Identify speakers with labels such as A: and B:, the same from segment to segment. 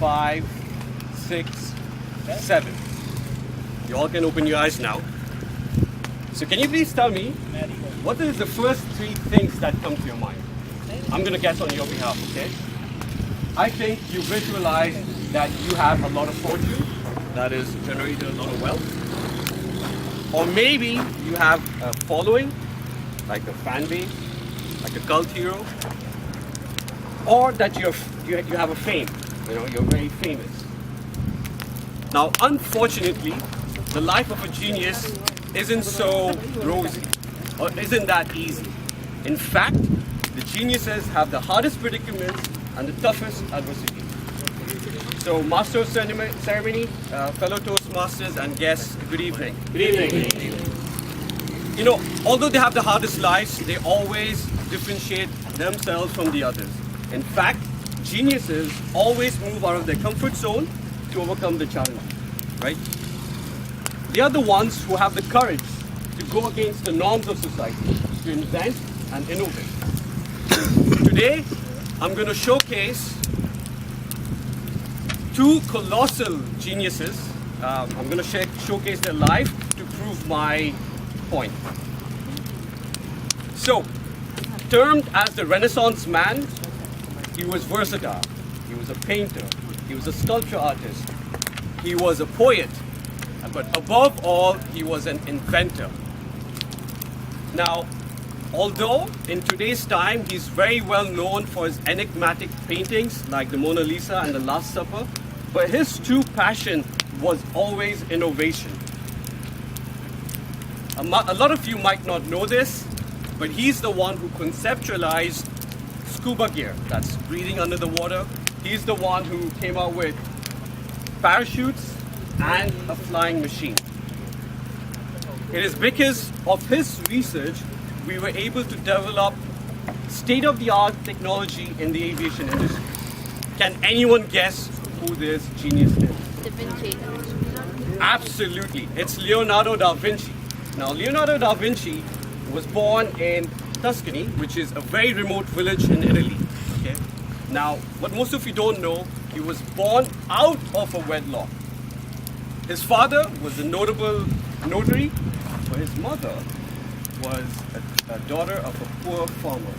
A: 5, 6, 7. You all can open your eyes now. So can you please tell me, what is the first 3 things that come to your mind? I'm going to guess on your behalf, okay? I think you visualize that you have a lot of fortune, that is generated a lot of wealth. Or maybe you have a following, like a fan base, like a cult hero. Or that you have a fame, you're very famous. Now, unfortunately, the life of a genius isn't so rosy, or isn't that easy. In fact, the geniuses have the hardest predicaments and the toughest adversity. So, Master of Ceremony, fellow Toastmasters and guests, good evening.
B: Good evening.
A: Although they have the hardest lives, they always differentiate themselves from the others. In fact, geniuses always move out of their comfort zone to overcome the challenge, right? They are the ones who have the courage to go against the norms of society, to invent and innovate. Today, I'm going to showcase 2 colossal geniuses. I'm going to showcase their life to prove my point. So, termed as the Renaissance man, he was versatile. He was a painter. He was a sculpture artist. He was a poet. But above all, he was an inventor. Now, although in today's time he's very well known for his enigmatic paintings like the Mona Lisa and the Last Supper, but his true passion was always innovation. A lot of you might not know this, but he's the one who conceptualized scuba gear, that's breathing under the water. He's the one who came out with parachutes and a flying machine. It is because of his research we were able to develop state-of-the-art technology in the aviation industry. Can anyone guess who this genius is?
C: Da Vinci.
A: Absolutely, it's Leonardo da Vinci. Now, Leonardo da Vinci was born in Tuscany, which is a very remote village in Italy. Okay. Now, what most of you don't know, he was born out of a wedlock. His father was a notable notary, but his mother was a daughter of a poor farmer.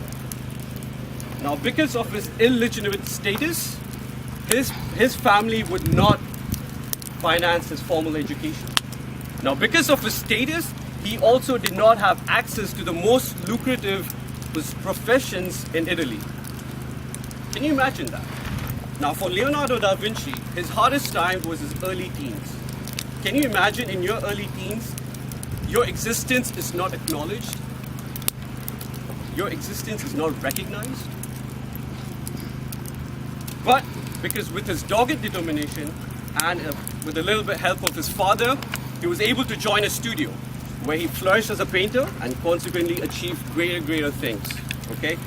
A: Now, because of his illegitimate status, his family would not finance his formal education. Now, because of his status, he also did not have access to the most lucrative professions in Italy. Can you imagine that? Now, for Leonardo da Vinci, his hardest time was his early teens. Can you imagine in your early teens, your existence is not acknowledged? Your existence is not recognized? But because with his dogged determination and with a little bit help of his father, he was able to join a studio where he flourished as a painter and consequently achieved greater things. Okay?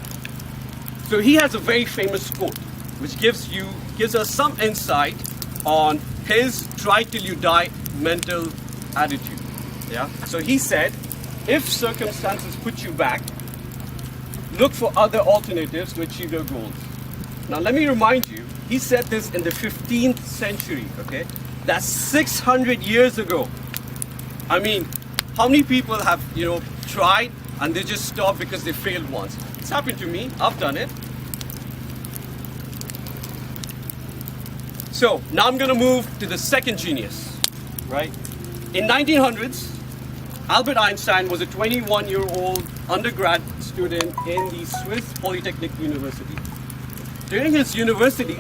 A: So he has a very famous quote, which gives us some insight on his try till you die mental attitude. Yeah? So he said, if circumstances put you back, look for other alternatives to achieve your goals. Now let me remind you, he said this in the 15th century, okay? That's 600 years ago. I mean, how many people have, tried and they just stopped because they failed once? It's happened to me. I've done it. So now I'm going to move to the second genius, right? In 1900s, Albert Einstein was a 21-year-old undergrad student in the Swiss Polytechnic University. During his university,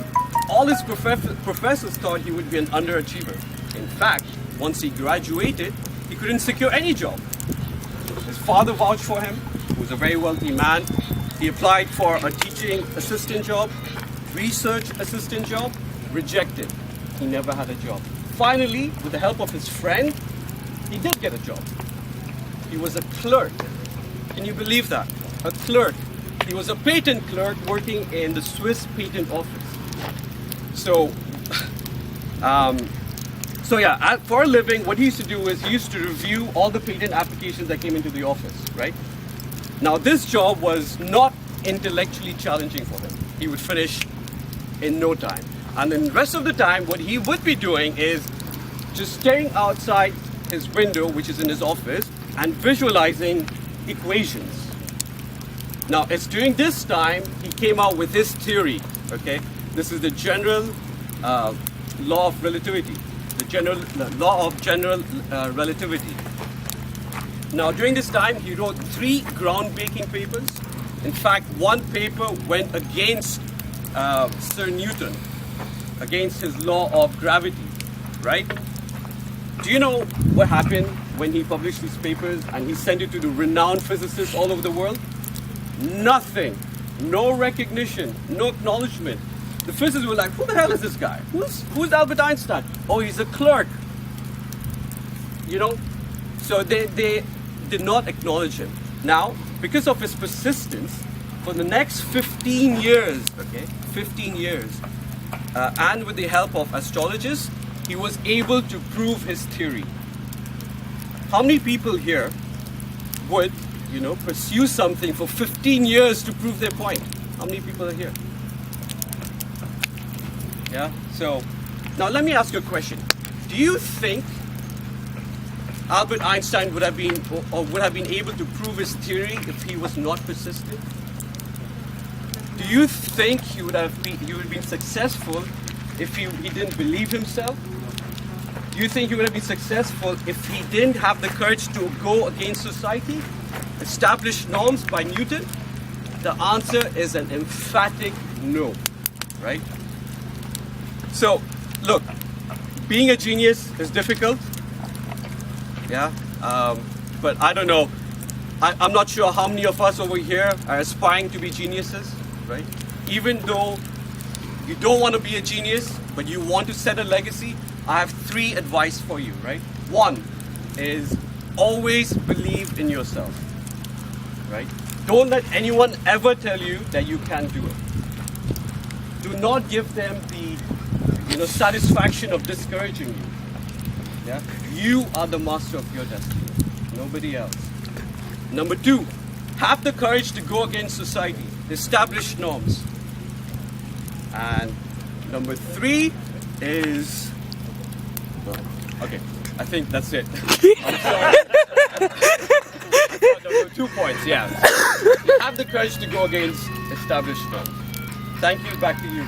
A: all his professors thought he would be an underachiever. In fact, once he graduated, he couldn't secure any job. His father vouched for him, who was a very wealthy man. He applied for a teaching assistant job, research assistant job, rejected. He never had a job. Finally, with the help of his friend, he did get a job. He was a clerk. Can you believe that? A clerk. He was a patent clerk working in the Swiss patent office. So for a living, what he used to do is he used to review all the patent applications that came into the office, right? Now, this job was not intellectually challenging for him. He would finish in no time. And then the rest of the time, what he would be doing is just staring outside his window, which is in his office, and visualizing equations. Now, it's during this time he came out with his theory, okay? This is the general law of relativity, the law of general relativity. Now, during this time, he wrote 3 groundbreaking papers. In fact, one paper went against Sir Newton, against his law of gravity, right? Do you know what happened when he published these papers and he sent it to the renowned physicists all over the world? Nothing. No recognition, no acknowledgement. The physicists were like, who the hell is this guy? Who's Albert Einstein? Oh, he's a clerk. You know? So they did not acknowledge him. Now, because of his persistence, for the next 15 years, okay, 15 years, and with the help of astrologists, he was able to prove his theory. How many people here would, pursue something for 15 years to prove their point? How many people are here? Yeah, so now let me ask you a question. Do you think Albert Einstein would have been able to prove his theory if he was not persistent? Do you think he would have been successful if he didn't believe himself? Do you think he would have been successful if he didn't have the courage to go against society, establish norms by Newton? The answer is an emphatic no, right? So, look, being a genius is difficult, yeah, but I don't know. I'm not sure how many of us over here are aspiring to be geniuses, right? Even though you don't want to be a genius, but you want to set a legacy, I have 3 advice for you, right? 1 is always believe in yourself, right? Don't let anyone ever tell you that you can't do it. Do not give them the satisfaction of discouraging you. Yeah? You are the master of your destiny, nobody else. Number 2, have the courage to go against society, establish norms. And number 3 is, okay, I think that's it. I'm sorry. There were 2 points, yeah. Have the courage to go against established norms. Thank you, back to you.